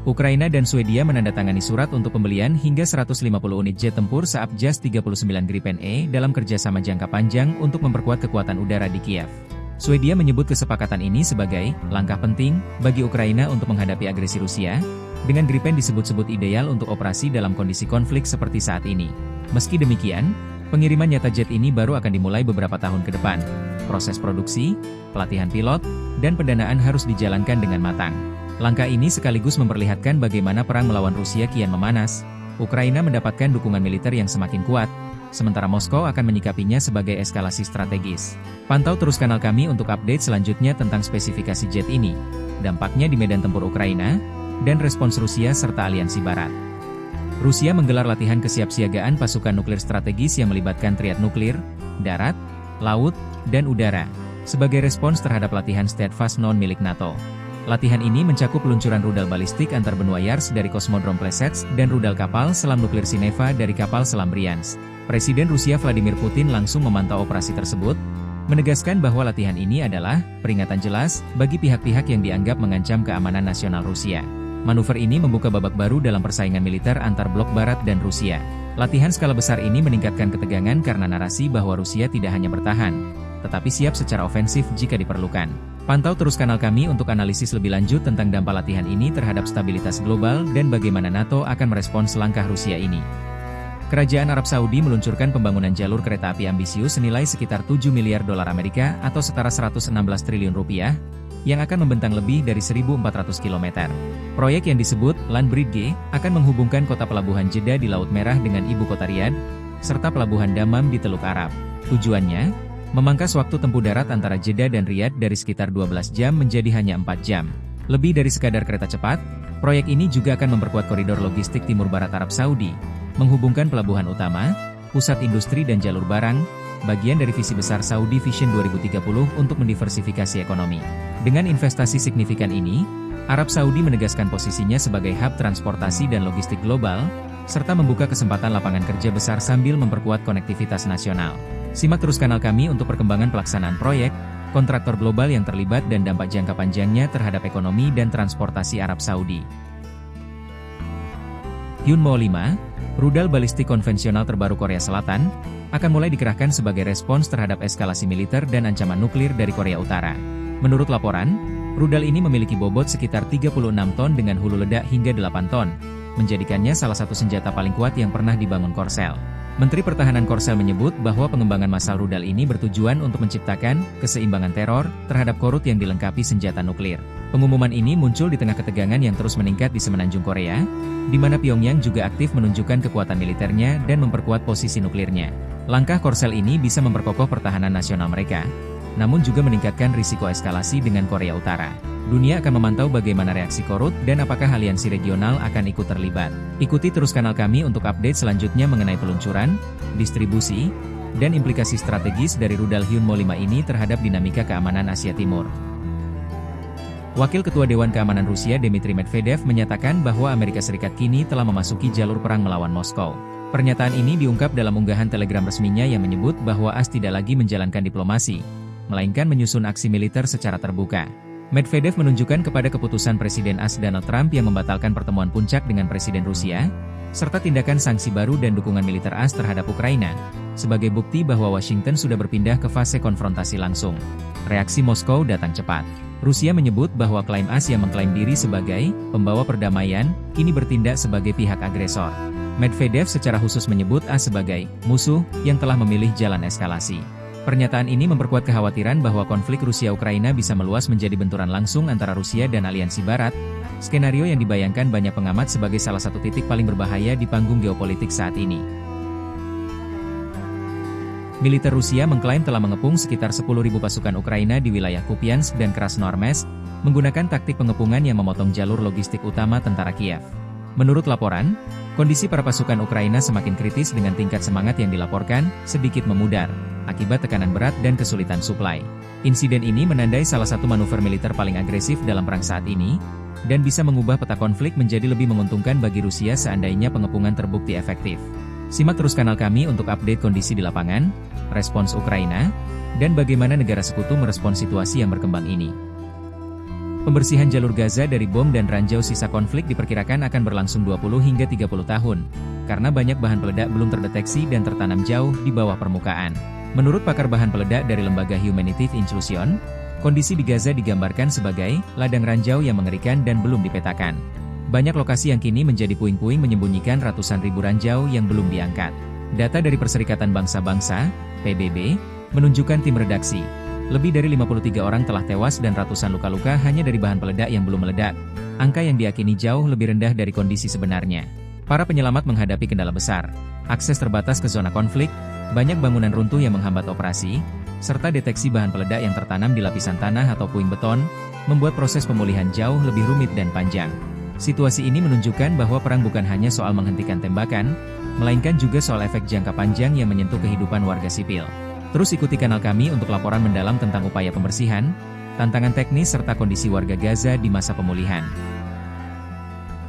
Ukraina dan Swedia menandatangani surat untuk pembelian hingga 150 unit jet tempur Saab Jas-39 Gripen E dalam kerjasama jangka panjang untuk memperkuat kekuatan udara di Kiev. Swedia menyebut kesepakatan ini sebagai langkah penting bagi Ukraina untuk menghadapi agresi Rusia, dengan Gripen disebut-sebut ideal untuk operasi dalam kondisi konflik seperti saat ini. Meski demikian, pengiriman nyata jet ini baru akan dimulai beberapa tahun ke depan. Proses produksi, pelatihan pilot, dan pendanaan harus dijalankan dengan matang. Langkah ini sekaligus memperlihatkan bagaimana perang melawan Rusia kian memanas. Ukraina mendapatkan dukungan militer yang semakin kuat, sementara Moskow akan menyikapinya sebagai eskalasi strategis. Pantau terus kanal kami untuk update selanjutnya tentang spesifikasi jet ini, dampaknya di medan tempur Ukraina, dan respons Rusia serta aliansi Barat. Rusia menggelar latihan kesiapsiagaan pasukan nuklir strategis yang melibatkan triad nuklir, darat, laut, dan udara, sebagai respons terhadap latihan Steadfast non milik NATO. Latihan ini mencakup peluncuran rudal balistik antar benua Yars dari Kosmodrom Plesetsk dan rudal kapal selam nuklir Sineva dari kapal selam Bryansk. Presiden Rusia Vladimir Putin langsung memantau operasi tersebut, menegaskan bahwa latihan ini adalah peringatan jelas bagi pihak-pihak yang dianggap mengancam keamanan nasional Rusia. Manuver ini membuka babak baru dalam persaingan militer antar blok Barat dan Rusia. Latihan skala besar ini meningkatkan ketegangan karena narasi bahwa Rusia tidak hanya bertahan, tetapi siap secara ofensif jika diperlukan. Pantau terus kanal kami untuk analisis lebih lanjut tentang dampak latihan ini terhadap stabilitas global dan bagaimana NATO akan merespons langkah Rusia ini. Kerajaan Arab Saudi meluncurkan pembangunan jalur kereta api ambisius senilai sekitar 7 miliar dolar Amerika atau setara 116 triliun rupiah, yang akan membentang lebih dari 1.400 km. Proyek yang disebut Land Bridge akan menghubungkan kota pelabuhan Jeddah di Laut Merah dengan ibu kota Riyadh, serta pelabuhan Dammam di Teluk Arab. Tujuannya, memangkas waktu tempuh darat antara Jeddah dan Riyadh dari sekitar 12 jam menjadi hanya 4 jam. Lebih dari sekadar kereta cepat, proyek ini juga akan memperkuat koridor logistik timur barat Arab Saudi, menghubungkan pelabuhan utama, pusat industri dan jalur barang, bagian dari visi besar Saudi Vision 2030 untuk mendiversifikasi ekonomi. Dengan investasi signifikan ini, Arab Saudi menegaskan posisinya sebagai hub transportasi dan logistik global, serta membuka kesempatan lapangan kerja besar sambil memperkuat konektivitas nasional. Simak terus kanal kami untuk perkembangan pelaksanaan proyek, kontraktor global yang terlibat dan dampak jangka panjangnya terhadap ekonomi dan transportasi Arab Saudi. Hyunmoo 5, rudal balistik konvensional terbaru Korea Selatan, akan mulai dikerahkan sebagai respons terhadap eskalasi militer dan ancaman nuklir dari Korea Utara. Menurut laporan, rudal ini memiliki bobot sekitar 36 ton dengan hulu ledak hingga 8 ton, menjadikannya salah satu senjata paling kuat yang pernah dibangun Korsel. Menteri Pertahanan Korsel menyebut bahwa pengembangan massal rudal ini bertujuan untuk menciptakan keseimbangan teror terhadap Korut yang dilengkapi senjata nuklir. Pengumuman ini muncul di tengah ketegangan yang terus meningkat di semenanjung Korea, di mana Pyongyang juga aktif menunjukkan kekuatan militernya dan memperkuat posisi nuklirnya. Langkah Korsel ini bisa memperkokoh pertahanan nasional mereka, namun juga meningkatkan risiko eskalasi dengan Korea Utara. Dunia akan memantau bagaimana reaksi Korut dan apakah aliansi regional akan ikut terlibat. Ikuti terus kanal kami untuk update selanjutnya mengenai peluncuran, distribusi, dan implikasi strategis dari rudal Hyunmoo 5 ini terhadap dinamika keamanan Asia Timur. Wakil Ketua Dewan Keamanan Rusia Dmitry Medvedev menyatakan bahwa Amerika Serikat kini telah memasuki jalur perang melawan Moskow. Pernyataan ini diungkap dalam unggahan Telegram resminya yang menyebut bahwa AS tidak lagi menjalankan diplomasi, melainkan menyusun aksi militer secara terbuka. Medvedev menunjukkan kepada keputusan Presiden AS Donald Trump yang membatalkan pertemuan puncak dengan Presiden Rusia, serta tindakan sanksi baru dan dukungan militer AS terhadap Ukraina, sebagai bukti bahwa Washington sudah berpindah ke fase konfrontasi langsung. Reaksi Moskow datang cepat. Rusia menyebut bahwa klaim AS yang mengklaim diri sebagai pembawa perdamaian, kini bertindak sebagai pihak agresor. Medvedev secara khusus menyebut AS sebagai musuh yang telah memilih jalan eskalasi. Pernyataan ini memperkuat kekhawatiran bahwa konflik Rusia-Ukraina bisa meluas menjadi benturan langsung antara Rusia dan aliansi Barat, skenario yang dibayangkan banyak pengamat sebagai salah satu titik paling berbahaya di panggung geopolitik saat ini. Militer Rusia mengklaim telah mengepung sekitar 10.000 pasukan Ukraina di wilayah Kupiansk dan Krasnoarmeysk, menggunakan taktik pengepungan yang memotong jalur logistik utama tentara Kiev. Menurut laporan, kondisi para pasukan Ukraina semakin kritis dengan tingkat semangat yang dilaporkan sedikit memudar, akibat tekanan berat dan kesulitan suplai. Insiden ini menandai salah satu manuver militer paling agresif dalam perang saat ini, dan bisa mengubah peta konflik menjadi lebih menguntungkan bagi Rusia seandainya pengepungan terbukti efektif. Simak terus kanal kami untuk update kondisi di lapangan, respons Ukraina, dan bagaimana negara sekutu merespons situasi yang berkembang ini. Pembersihan jalur Gaza dari bom dan ranjau sisa konflik diperkirakan akan berlangsung 20 hingga 30 tahun, karena banyak bahan peledak belum terdeteksi dan tertanam jauh di bawah permukaan. Menurut pakar bahan peledak dari lembaga Humanitarian Inclusion, kondisi di Gaza digambarkan sebagai ladang ranjau yang mengerikan dan belum dipetakan. Banyak lokasi yang kini menjadi puing-puing menyembunyikan ratusan ribu ranjau yang belum diangkat. Data dari Perserikatan Bangsa-Bangsa, PBB, menunjukkan tim redaksi. Lebih dari 53 orang telah tewas dan ratusan luka-luka hanya dari bahan peledak yang belum meledak. Angka yang diyakini jauh lebih rendah dari kondisi sebenarnya. Para penyelamat menghadapi kendala besar. Akses terbatas ke zona konflik, banyak bangunan runtuh yang menghambat operasi, serta deteksi bahan peledak yang tertanam di lapisan tanah atau puing beton, membuat proses pemulihan jauh lebih rumit dan panjang. Situasi ini menunjukkan bahwa perang bukan hanya soal menghentikan tembakan, melainkan juga soal efek jangka panjang yang menyentuh kehidupan warga sipil. Terus ikuti kanal kami untuk laporan mendalam tentang upaya pembersihan, tantangan teknis serta kondisi warga Gaza di masa pemulihan.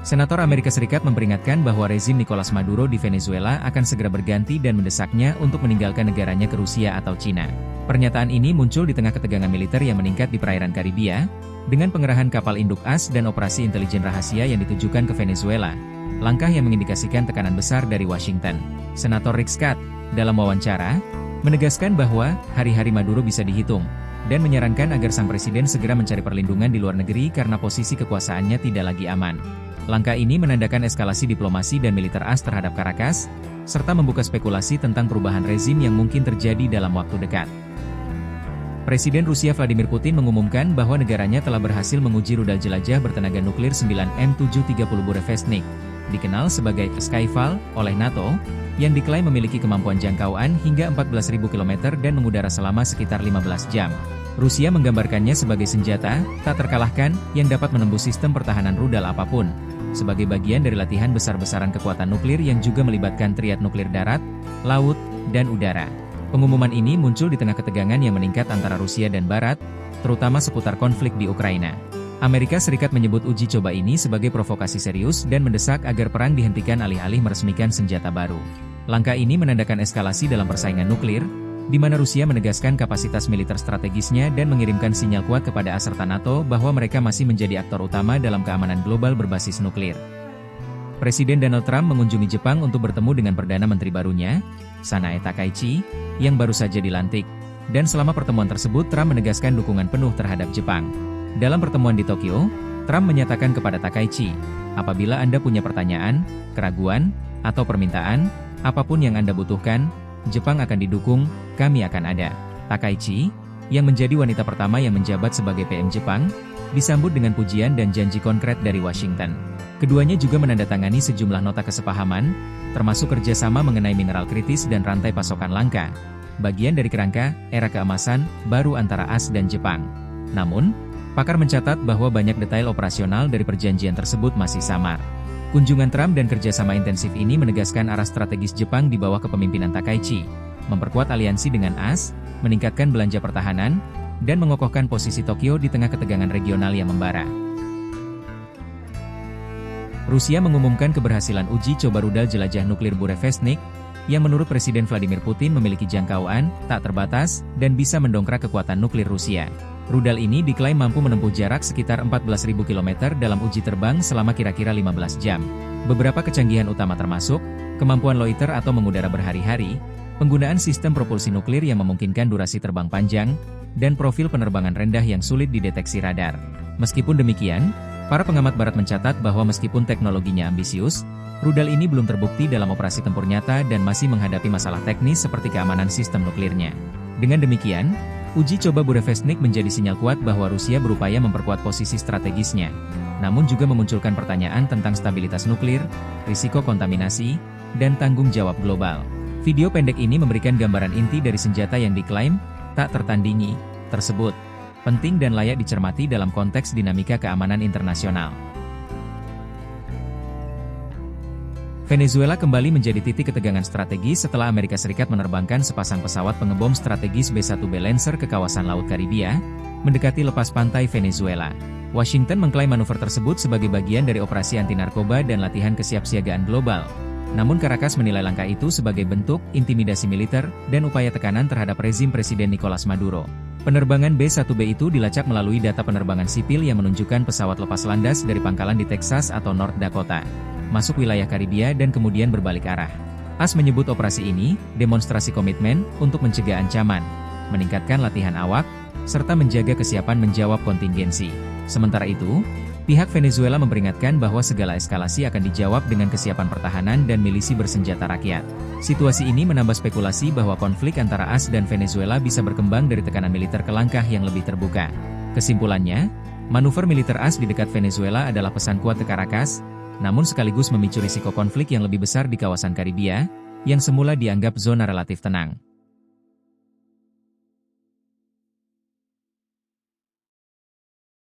Senator Amerika Serikat memperingatkan bahwa rezim Nicolas Maduro di Venezuela akan segera berganti dan mendesaknya untuk meninggalkan negaranya ke Rusia atau Cina. Pernyataan ini muncul di tengah ketegangan militer yang meningkat di perairan Karibia, dengan pengerahan kapal induk AS dan operasi intelijen rahasia yang ditujukan ke Venezuela. Langkah yang mengindikasikan tekanan besar dari Washington. Senator Rick Scott, dalam wawancara, menegaskan bahwa hari-hari Maduro bisa dihitung, dan menyarankan agar sang presiden segera mencari perlindungan di luar negeri karena posisi kekuasaannya tidak lagi aman. Langkah ini menandakan eskalasi diplomasi dan militer AS terhadap Caracas, serta membuka spekulasi tentang perubahan rezim yang mungkin terjadi dalam waktu dekat. Presiden Rusia Vladimir Putin mengumumkan bahwa negaranya telah berhasil menguji rudal jelajah bertenaga nuklir 9M730 Burevestnik, dikenal sebagai Skyfall, oleh NATO, yang diklaim memiliki kemampuan jangkauan hingga 14.000 km dan mengudara selama sekitar 15 jam. Rusia menggambarkannya sebagai senjata tak terkalahkan yang dapat menembus sistem pertahanan rudal apapun, sebagai bagian dari latihan besar-besaran kekuatan nuklir yang juga melibatkan triad nuklir darat, laut, dan udara. Pengumuman ini muncul di tengah ketegangan yang meningkat antara Rusia dan Barat, terutama seputar konflik di Ukraina. Amerika Serikat menyebut uji coba ini sebagai provokasi serius dan mendesak agar perang dihentikan alih-alih meresmikan senjata baru. Langkah ini menandakan eskalasi dalam persaingan nuklir, di mana Rusia menegaskan kapasitas militer strategisnya dan mengirimkan sinyal kuat kepada AS serta NATO bahwa mereka masih menjadi aktor utama dalam keamanan global berbasis nuklir. Presiden Donald Trump mengunjungi Jepang untuk bertemu dengan Perdana Menteri barunya, Sanae Takaichi, yang baru saja dilantik, dan selama pertemuan tersebut Trump menegaskan dukungan penuh terhadap Jepang. Dalam pertemuan di Tokyo, Trump menyatakan kepada Takaichi, apabila Anda punya pertanyaan, keraguan, atau permintaan, apapun yang Anda butuhkan, Jepang akan didukung, kami akan ada. Takaichi, yang menjadi wanita pertama yang menjabat sebagai PM Jepang, disambut dengan pujian dan janji konkret dari Washington. Keduanya juga menandatangani sejumlah nota kesepahaman, termasuk kerjasama mengenai mineral kritis dan rantai pasokan langka, bagian dari kerangka era keemasan baru antara AS dan Jepang. Namun, pakar mencatat bahwa banyak detail operasional dari perjanjian tersebut masih samar. Kunjungan Trump dan kerjasama intensif ini menegaskan arah strategis Jepang di bawah kepemimpinan Takaichi, memperkuat aliansi dengan AS, meningkatkan belanja pertahanan, dan mengokohkan posisi Tokyo di tengah ketegangan regional yang membara. Rusia mengumumkan keberhasilan uji coba rudal jelajah nuklir Burevestnik, yang menurut Presiden Vladimir Putin memiliki jangkauan tak terbatas dan bisa mendongkrak kekuatan nuklir Rusia. Rudal ini diklaim mampu menempuh jarak sekitar 14.000 km dalam uji terbang selama kira-kira 15 jam. Beberapa kecanggihan utama termasuk kemampuan loiter atau mengudara berhari-hari, penggunaan sistem propulsi nuklir yang memungkinkan durasi terbang panjang, dan profil penerbangan rendah yang sulit dideteksi radar. Meskipun demikian, para pengamat barat mencatat bahwa meskipun teknologinya ambisius, rudal ini belum terbukti dalam operasi tempur nyata dan masih menghadapi masalah teknis seperti keamanan sistem nuklirnya. Dengan demikian, uji coba Burevestnik menjadi sinyal kuat bahwa Rusia berupaya memperkuat posisi strategisnya, namun juga memunculkan pertanyaan tentang stabilitas nuklir, risiko kontaminasi, dan tanggung jawab global. Video pendek ini memberikan gambaran inti dari senjata yang diklaim tak tertandingi tersebut, penting dan layak dicermati dalam konteks dinamika keamanan internasional. Venezuela kembali menjadi titik ketegangan strategis setelah Amerika Serikat menerbangkan sepasang pesawat pengebom strategis B-1B Lancer ke kawasan Laut Karibia, mendekati lepas pantai Venezuela. Washington mengklaim manuver tersebut sebagai bagian dari operasi anti-narkoba dan latihan kesiapsiagaan global. Namun Caracas menilai langkah itu sebagai bentuk intimidasi militer dan upaya tekanan terhadap rezim Presiden Nicolas Maduro. Penerbangan B-1B itu dilacak melalui data penerbangan sipil yang menunjukkan pesawat lepas landas dari pangkalan di Texas atau North Dakota, masuk wilayah Karibia dan kemudian berbalik arah. AS menyebut operasi ini demonstrasi komitmen untuk mencegah ancaman, meningkatkan latihan awak, serta menjaga kesiapan menjawab kontingensi. Sementara itu, pihak Venezuela memperingatkan bahwa segala eskalasi akan dijawab dengan kesiapan pertahanan dan milisi bersenjata rakyat. Situasi ini menambah spekulasi bahwa konflik antara AS dan Venezuela bisa berkembang dari tekanan militer ke langkah yang lebih terbuka. Kesimpulannya, manuver militer AS di dekat Venezuela adalah pesan kuat ke Caracas, namun sekaligus memicu risiko konflik yang lebih besar di kawasan Karibia, yang semula dianggap zona relatif tenang.